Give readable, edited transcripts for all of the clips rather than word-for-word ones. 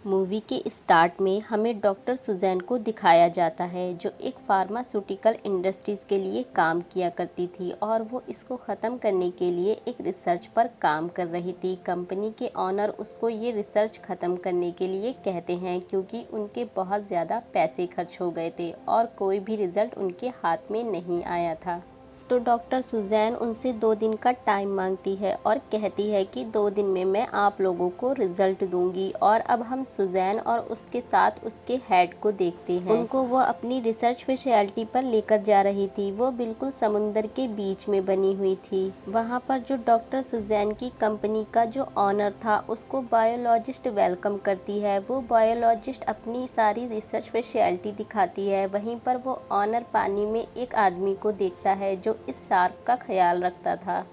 Movie के start में हमें डॉक्टर सुजैन को दिखाया जाता है जो एक फार्मास्यूटिकल इंडस्ट्रीज़ के लिए काम किया करती थी और वो इसको ख़त्म करने के लिए एक रिसर्च पर काम कर रही थी। कंपनी के ऑनर उसको ये रिसर्च ख़त्म करने के लिए कहते हैं क्योंकि उनके बहुत ज़्यादा पैसे खर्च हो गए थे और कोई भी रिज़ल्ट उनके हाथ में नहीं आया था। तो डॉक्टर सुजैन उनसे 2 दिन का टाइम मांगती है और कहती है कि 2 दिन में मैं आप लोगों को रिज़ल्ट दूंगी। और अब हम सुजैन और उसके साथ उसके हेड को देखते हैं। उनको वो अपनी रिसर्च स्पेशलिटी पर लेकर जा रही थी। वो बिल्कुल समुंदर के बीच में बनी हुई थी। वहाँ पर जो डॉक्टर सुजैन की कंपनी का जो ऑनर था उसको बायोलॉजिस्ट वेलकम करती है। वो बायोलॉजिस्ट अपनी सारी रिसर्च स्पेशलिटी दिखाती है। वहीं पर वो ऑनर पानी में एक आदमी को देखता है जो इस शार्क का ख्याल रखता था।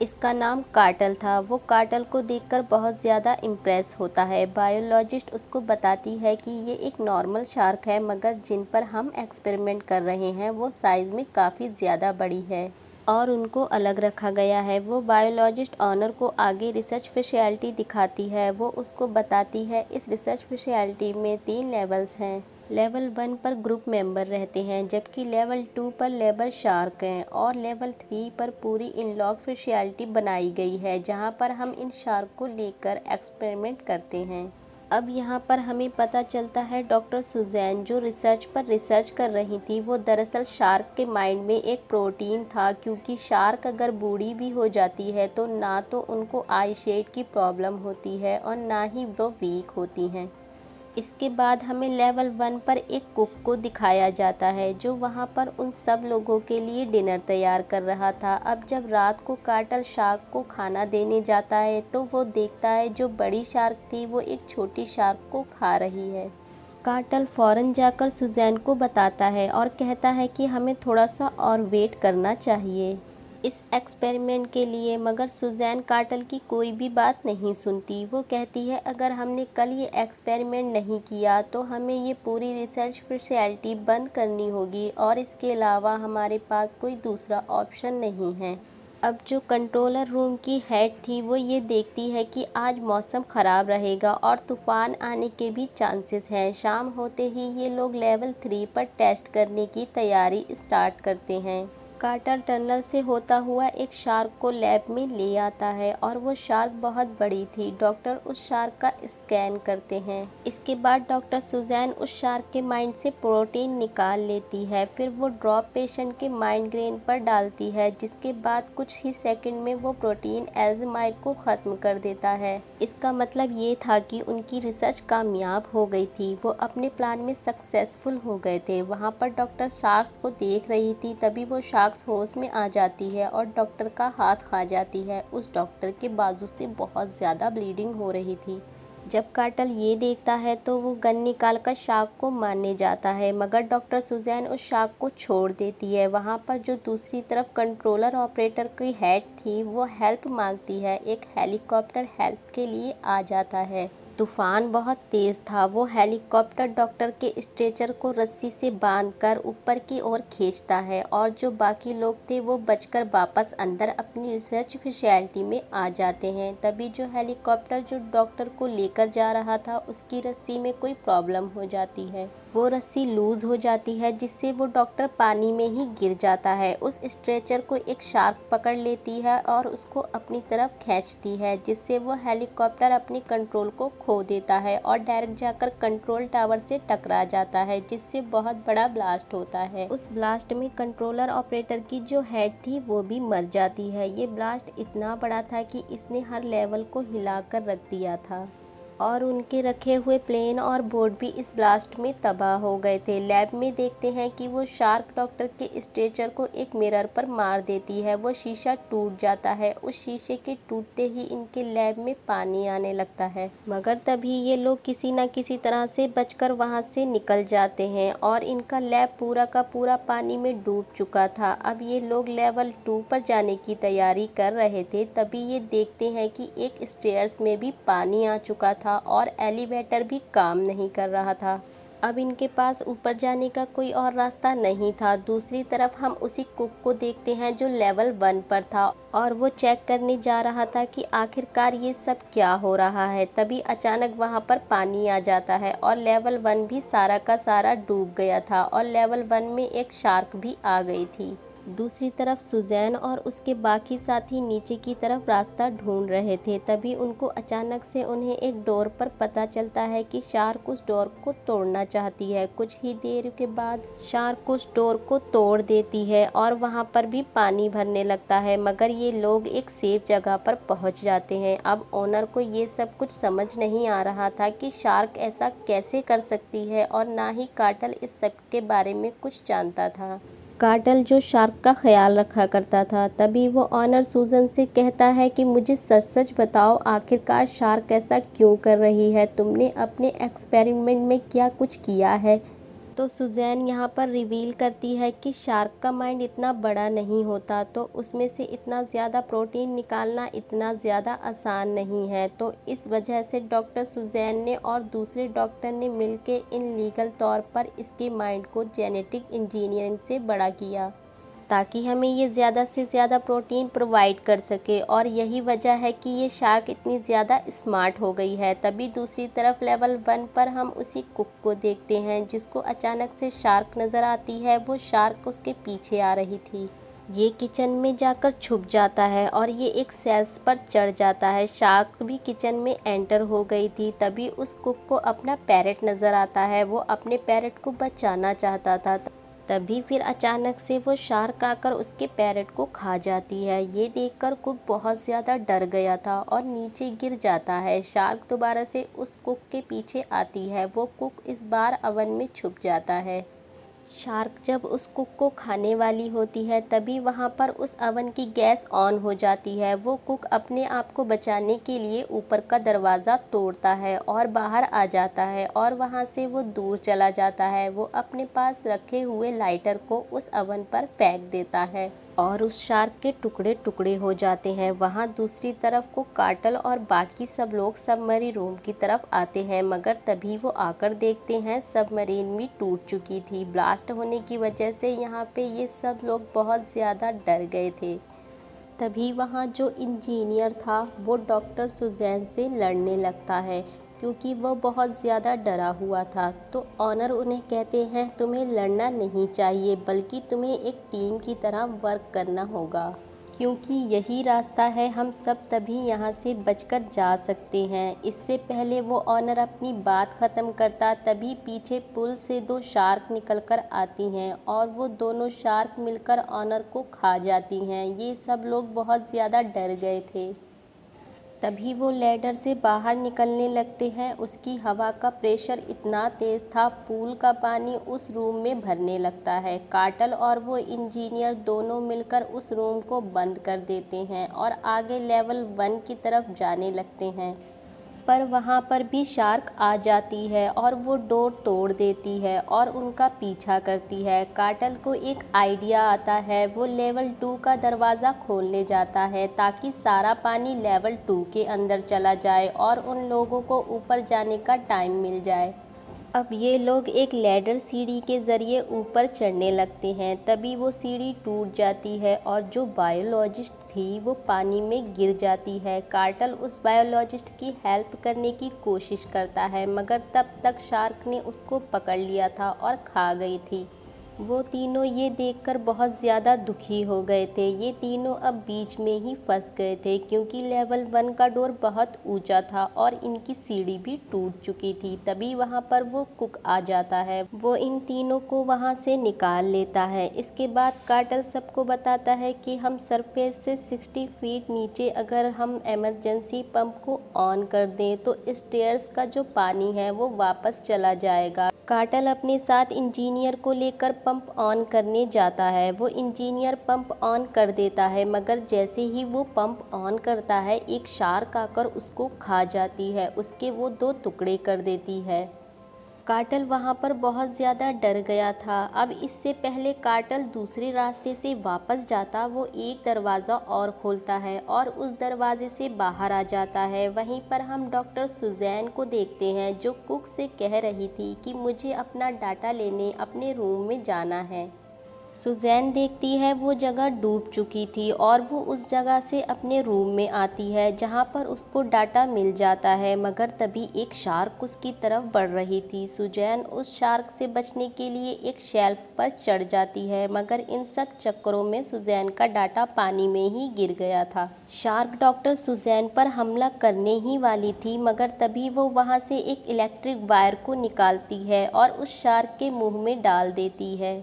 इसका नाम कार्टल था। वो कार्टल को देखकर बहुत ज़्यादा इम्प्रेस होता है। बायोलॉजिस्ट उसको बताती है कि ये एक नॉर्मल शार्क है मगर जिन पर हम एक्सपेरिमेंट कर रहे हैं वो साइज़ में काफ़ी ज़्यादा बड़ी है और उनको अलग रखा गया है। वो बायोलॉजिस्ट ऑनर को आगे रिसर्च स्पेशलिटी दिखाती है। वो उसको बताती है इस रिसर्च स्पेशलिटी में 3 लेवल्स हैं। लेवल 1 पर ग्रुप मेंबर रहते हैं जबकि लेवल 2 पर लेबर शार्क हैं और लेवल 3 पर पूरी इनलॉग स्पेशलिटी बनाई गई है जहां पर हम इन शार्क को लेकर एक्सपेरिमेंट करते हैं। अब यहाँ पर हमें पता चलता है डॉक्टर सुजैन जो रिसर्च पर रिसर्च कर रही थी वो दरअसल शार्क के माइंड में एक प्रोटीन था क्योंकि शार्क अगर बूढ़ी भी हो जाती है तो ना तो उनको आई शेड की प्रॉब्लम होती है और ना ही वो वीक होती हैं। इसके बाद हमें लेवल 1 पर एक कुक को दिखाया जाता है जो वहाँ पर उन सब लोगों के लिए डिनर तैयार कर रहा था। अब जब रात को कार्टल शार्क को खाना देने जाता है तो वो देखता है जो बड़ी शार्क थी वो एक छोटी शार्क को खा रही है। कार्टल फ़ौरन जाकर सुजैन को बताता है और कहता है कि हमें थोड़ा सा और वेट करना चाहिए इस एक्सपेरिमेंट के लिए। मगर सुजैन कार्टल की कोई भी बात नहीं सुनती। वो कहती है अगर हमने कल ये एक्सपेरिमेंट नहीं किया तो हमें ये पूरी रिसर्च फैसिलिटी बंद करनी होगी और इसके अलावा हमारे पास कोई दूसरा ऑप्शन नहीं है। अब जो कंट्रोलर रूम की हेड थी वो ये देखती है कि आज मौसम ख़राब रहेगा और तूफ़ान आने के भी चांसेस हैं। शाम होते ही ये लोग लेवल 3 पर टेस्ट करने की तैयारी स्टार्ट करते हैं। कार्टर टनल से होता हुआ एक शार्क को लैब में ले आता है और वो शार्क बहुत बड़ी थी। डॉक्टर उस शार्क का स्कैन करते हैं। इसके बाद डॉक्टर सुजैन उस शार्क के माइंड से प्रोटीन निकाल लेती है। फिर वो ड्रॉप पेशेंट के माइग्रेन पर डालती है जिसके बाद कुछ ही सेकंड में वो प्रोटीन अल्जाइमर को ख़त्म कर देता है। इसका मतलब ये था कि उनकी रिसर्च कामयाब हो गई थी। वो अपने प्लान में सक्सेसफुल हो गए थे। वहाँ पर डॉक्टर शार्क्स को देख रही थी तभी वो शार्क्स होश में आ जाती है और डॉक्टर का हाथ खा जाती है। उस डॉक्टर के बाजू से बहुत ज़्यादा ब्लीडिंग हो रही थी। जब कार्टल ये देखता है तो वो गन निकाल कर शार्क को मारने जाता है मगर डॉक्टर सुजैन उस शार्क को छोड़ देती है। वहाँ पर जो दूसरी तरफ कंट्रोलर ऑपरेटर की हेड थी वो हेल्प मांगती है। एक हेलीकॉप्टर हेल्प के लिए आ जाता है। तूफान बहुत तेज़ था। वो हेलीकॉप्टर डॉक्टर के स्ट्रेचर को रस्सी से बांधकर ऊपर की ओर खींचता है और जो बाकी लोग थे वो बचकर वापस अंदर अपनी रिसर्च फैसिलिटी में आ जाते हैं। तभी जो हेलीकॉप्टर जो डॉक्टर को लेकर जा रहा था उसकी रस्सी में कोई प्रॉब्लम हो जाती है। वो रस्सी लूज़ हो जाती है जिससे वो डॉक्टर पानी में ही गिर जाता है। उस स्ट्रेचर को एक शार्क पकड़ लेती है और उसको अपनी तरफ खींचती है जिससे वो हेलीकॉप्टर अपनी कंट्रोल को खो देता है और डायरेक्ट जाकर कंट्रोल टावर से टकरा जाता है जिससे बहुत बड़ा ब्लास्ट होता है। उस ब्लास्ट में कंट्रोलर ऑपरेटर की जो हेड थी वो भी मर जाती है। ये ब्लास्ट इतना बड़ा था कि इसने हर लेवल को हिलाकर रख दिया था और उनके रखे हुए प्लेन और बोर्ड भी इस ब्लास्ट में तबाह हो गए थे। लैब में देखते हैं कि वो शार्क डॉक्टर के स्ट्रेचर को एक मिरर पर मार देती है। वो शीशा टूट जाता है। उस शीशे के टूटते ही इनके लैब में पानी आने लगता है मगर तभी ये लोग किसी न किसी तरह से बचकर वहाँ से निकल जाते हैं और इनका लैब पूरा का पूरा पानी में डूब चुका था। अब ये लोग लेवल 2 पर जाने की तैयारी कर रहे थे तभी ये देखते हैं कि एक स्टेयर्स में भी पानी आ चुका था और एलिवेटर भी काम नहीं कर रहा था। अब इनके पास ऊपर जाने का कोई और रास्ता नहीं था। दूसरी तरफ हम उसी कुक को देखते हैं जो लेवल 1 पर था और वो चेक करने जा रहा था कि आखिरकार ये सब क्या हो रहा है। तभी अचानक वहाँ पर पानी आ जाता है और लेवल 1 भी सारा का सारा डूब गया था और लेवल 1 में एक शार्क भी आ गई थी। दूसरी तरफ सुजैन और उसके बाकी साथी नीचे की तरफ रास्ता ढूंढ रहे थे। तभी उनको अचानक से उन्हें एक डोर पर पता चलता है कि शार्क उस डोर को तोड़ना चाहती है। कुछ ही देर के बाद शार्क उस डोर को तोड़ देती है और वहां पर भी पानी भरने लगता है, मगर ये लोग एक सेफ जगह पर पहुंच जाते हैं। अब ओनर को ये सब कुछ समझ नहीं आ रहा था कि शार्क ऐसा कैसे कर सकती है और ना ही कार्टल इस सब के बारे में कुछ जानता था। कार्टल जो शार्क का ख्याल रखा करता था। तभी वो ऑनर सूजन से कहता है कि मुझे सच सच बताओ, आखिरकार शार्क ऐसा क्यों कर रही है? तुमने अपने एक्सपेरिमेंट में क्या कुछ किया है? तो सुजैन यहाँ पर रिवील करती है कि शार्क का माइंड इतना बड़ा नहीं होता, तो उसमें से इतना ज़्यादा प्रोटीन निकालना इतना ज़्यादा आसान नहीं है। तो इस वजह से डॉक्टर सुजैन ने और दूसरे डॉक्टर ने मिलकर इन लीगल तौर पर इसके माइंड को जेनेटिक इंजीनियरिंग से बड़ा किया ताकि हमें ये ज़्यादा से ज़्यादा प्रोटीन प्रोवाइड कर सके, और यही वजह है कि ये शार्क इतनी ज़्यादा स्मार्ट हो गई है। तभी दूसरी तरफ लेवल 1 पर हम उसी कुक को देखते हैं जिसको अचानक से शार्क नज़र आती है। वो शार्क उसके पीछे आ रही थी। ये किचन में जाकर छुप जाता है और ये एक सेल्स पर चढ़ जाता है। शार्क भी किचन में एंटर हो गई थी। तभी उस कुक को अपना पैरेट नज़र आता है। वो अपने पैरेट को बचाना चाहता था। तभी फिर अचानक से वो शार्क आकर उसके पैरेट को खा जाती है। ये देखकर कुक बहुत ज़्यादा डर गया था और नीचे गिर जाता है। शार्क दोबारा से उस कुक के पीछे आती है। वो कुक इस बार ओवन में छुप जाता है। शार्क जब उस कुक को खाने वाली होती है तभी वहाँ पर उस अवन की गैस ऑन हो जाती है। वो कुक अपने आप को बचाने के लिए ऊपर का दरवाज़ा तोड़ता है और बाहर आ जाता है और वहाँ से वो दूर चला जाता है। वो अपने पास रखे हुए लाइटर को उस अवन पर फेंक देता है और उस शार्क के टुकड़े टुकड़े हो जाते हैं। वहाँ दूसरी तरफ को कार्टल और बाकी सब लोग सबमरीन रूम की तरफ आते हैं, मगर तभी वो आकर देखते हैं सबमरीन भी टूट चुकी थी। ब्लास्ट होने की वजह से यहाँ पे ये सब लोग बहुत ज़्यादा डर गए थे। तभी वहाँ जो इंजीनियर था वो डॉक्टर सुजैन से लड़ने लगता है क्योंकि वो बहुत ज़्यादा डरा हुआ था। तो ऑनर उन्हें कहते हैं तुम्हें लड़ना नहीं चाहिए, बल्कि तुम्हें एक टीम की तरह वर्क करना होगा, क्योंकि यही रास्ता है हम सब तभी यहाँ से बचकर जा सकते हैं। इससे पहले वो ऑनर अपनी बात ख़त्म करता तभी पीछे पुल से 2 शार्क निकलकर आती हैं और वो दोनों शार्क मिलकर ऑनर को खा जाती हैं। ये सब लोग बहुत ज़्यादा डर गए थे। तभी वो लैडर से बाहर निकलने लगते हैं। उसकी हवा का प्रेशर इतना तेज़ था, पूल का पानी उस रूम में भरने लगता है। कार्टल और वो इंजीनियर दोनों मिलकर उस रूम को बंद कर देते हैं और आगे लेवल 1 की तरफ जाने लगते हैं। पर वहाँ पर भी शार्क आ जाती है और वो डोर तोड़ देती है और उनका पीछा करती है। कार्टल को एक आइडिया आता है। वो लेवल 2 का दरवाज़ा खोलने जाता है ताकि सारा पानी लेवल 2 के अंदर चला जाए और उन लोगों को ऊपर जाने का टाइम मिल जाए। अब ये लोग एक लैडर सीढ़ी के ज़रिए ऊपर चढ़ने लगते हैं। तभी वो सीढ़ी टूट जाती है और जो बायोलॉजिस्ट थी वो पानी में गिर जाती है। कार्टल उस बायोलॉजिस्ट की हेल्प करने की कोशिश करता है, मगर तब तक शार्क ने उसको पकड़ लिया था और खा गई थी। वो तीनों ये देखकर बहुत ज़्यादा दुखी हो गए थे। ये तीनों अब बीच में ही फंस गए थे क्योंकि लेवल 1 का डोर बहुत ऊंचा था और इनकी सीढ़ी भी टूट चुकी थी। तभी वहाँ पर वो कुक आ जाता है। वो इन तीनों को वहाँ से निकाल लेता है। इसके बाद कार्टल सबको बताता है कि हम सरफेस से 60 फीट नीचे अगर हम एमरजेंसी पंप को ऑन कर दें तो स्टेयर्स का जो पानी है वो वापस चला जाएगा। कार्टल अपने साथ इंजीनियर को लेकर पंप ऑन करने जाता है। वो इंजीनियर पंप ऑन कर देता है, मगर जैसे ही वो पंप ऑन करता है एक शार्क आकर उसको खा जाती है। उसके वो 2 टुकड़े कर देती है। काटल वहाँ पर बहुत ज़्यादा डर गया था। अब इससे पहले काटल दूसरे रास्ते से वापस जाता, वो एक दरवाज़ा और खोलता है और उस दरवाजे से बाहर आ जाता है। वहीं पर हम डॉक्टर सुज़ैन को देखते हैं जो कुक से कह रही थी कि मुझे अपना डाटा लेने अपने रूम में जाना है। सुज़ैन देखती है वो जगह डूब चुकी थी और वो उस जगह से अपने रूम में आती है जहाँ पर उसको डाटा मिल जाता है, मगर तभी एक शार्क उसकी तरफ बढ़ रही थी। सुज़ैन उस शार्क से बचने के लिए एक शेल्फ पर चढ़ जाती है, मगर इन सब चक्करों में सुज़ैन का डाटा पानी में ही गिर गया था। शार्क डॉक्टर सुज़ैन पर हमला करने ही वाली थी, मगर तभी वो वहाँ से एक इलेक्ट्रिक वायर को निकालती है और उस शार्क के मुँह में डाल देती है,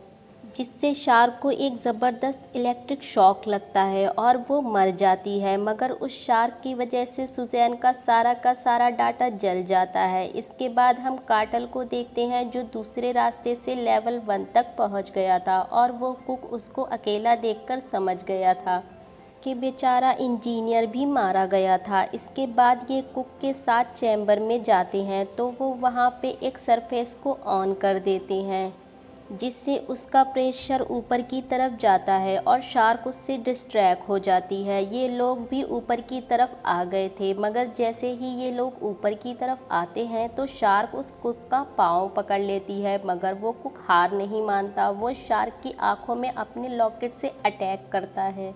जिससे शार्क को एक ज़बरदस्त इलेक्ट्रिक शॉक लगता है और वो मर जाती है। मगर उस शार्क की वजह से सुज़ैन का सारा डाटा जल जाता है। इसके बाद हम काटल को देखते हैं जो दूसरे रास्ते से लेवल 1 तक पहुंच गया था और वो कुक उसको अकेला देखकर समझ गया था कि बेचारा इंजीनियर भी मारा गया था। इसके बाद ये कुक के साथ चैम्बर में जाते हैं तो वो वहाँ पे एक सरफेस को ऑन कर देते हैं, जिससे उसका प्रेशर ऊपर की तरफ जाता है और शार्क उससे डिस्ट्रैक्ट हो जाती है। ये लोग भी ऊपर की तरफ आ गए थे, मगर जैसे ही ये लोग ऊपर की तरफ आते हैं तो शार्क उस कुक का पाँव पकड़ लेती है, मगर वो कुक हार नहीं मानता। वो शार्क की आंखों में अपने लॉकेट से अटैक करता है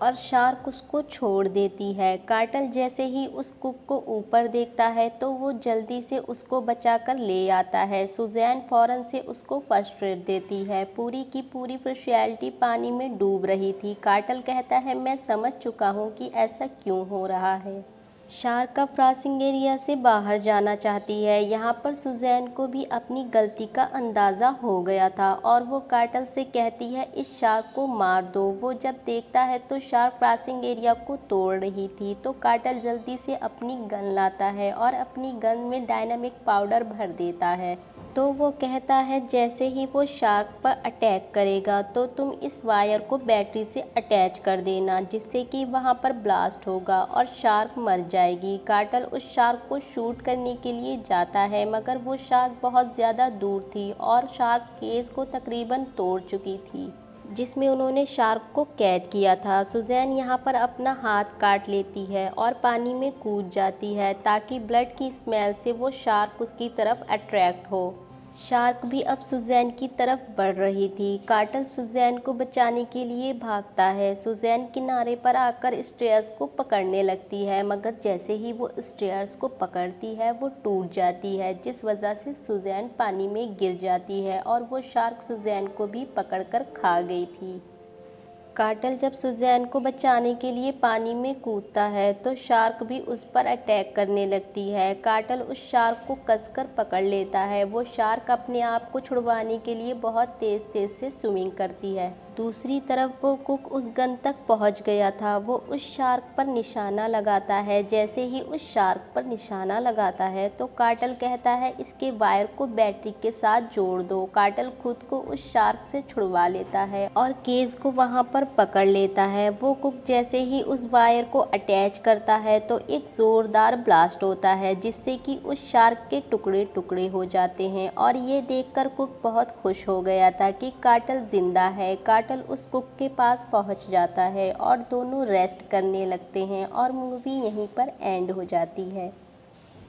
और शार्क उसको छोड़ देती है। काटल जैसे ही उस कुक को ऊपर देखता है तो वो जल्दी से उसको बचाकर ले आता है। सुज़ैन फ़ौरन से उसको फर्स्ट एड देती है। पूरी की पूरी स्पेशलिटी पानी में डूब रही थी। काटल कहता है मैं समझ चुका हूँ कि ऐसा क्यों हो रहा है। शार्क का क्रॉसिंग एरिया से बाहर जाना चाहती है। यहाँ पर सुज़ैन को भी अपनी गलती का अंदाज़ा हो गया था और वो काटल से कहती है इस शार्क को मार दो। वो जब देखता है तो शार्क क्रॉसिंग एरिया को तोड़ रही थी, तो काटल जल्दी से अपनी गन लाता है और अपनी गन में डायनामिक पाउडर भर देता है। तो वो कहता है जैसे ही वो शार्क पर अटैक करेगा तो तुम इस वायर को बैटरी से अटैच कर देना, जिससे कि वहाँ पर ब्लास्ट होगा और शार्क मर जाएगी। काटल उस शार्क को शूट करने के लिए जाता है, मगर वो शार्क बहुत ज़्यादा दूर थी और शार्क केज को तकरीबन तोड़ चुकी थी जिसमें उन्होंने शार्क को कैद किया था। सुज़ैन यहाँ पर अपना हाथ काट लेती है और पानी में कूद जाती है ताकि ब्लड की स्मेल से वो शार्क उसकी तरफ अट्रैक्ट हो। शार्क भी अब सुज़ैन की तरफ बढ़ रही थी। काटल सुज़ैन को बचाने के लिए भागता है। सुज़ैन किनारे पर आकर स्टेयर्स को पकड़ने लगती है, मगर जैसे ही वो स्टेयर्स को पकड़ती है वो टूट जाती है, जिस वजह से सुज़ैन पानी में गिर जाती है और वो शार्क सुज़ैन को भी पकड़कर खा गई थी। काटल जब सुज़ैन को बचाने के लिए पानी में कूदता है तो शार्क भी उस पर अटैक करने लगती है। काटल उस शार्क को कसकर पकड़ लेता है। वो शार्क अपने आप को छुड़वाने के लिए बहुत तेज़ से स्विमिंग करती है। दूसरी तरफ वो कुक उस गन तक पहुंच गया था। वो उस शार्क पर निशाना लगाता है। जैसे ही उस शार्क पर निशाना लगाता है तो काटल कहता है इसके वायर को बैटरी के साथ जोड़ दो। काटल खुद को उस शार्क से छुड़वा लेता है और केज को वहां पर पकड़ लेता है। वो कुक जैसे ही उस वायर को अटैच करता है तो एक ज़ोरदार ब्लास्ट होता है, जिससे कि उस शार्क के टुकड़े टुकड़े हो जाते हैं और ये देखकर कुक बहुत खुश हो गया था कि काटल जिंदा है। काटल उस कुक के पास पहुंच जाता है और दोनों रेस्ट करने लगते हैं और मूवी यहीं पर एंड हो जाती है।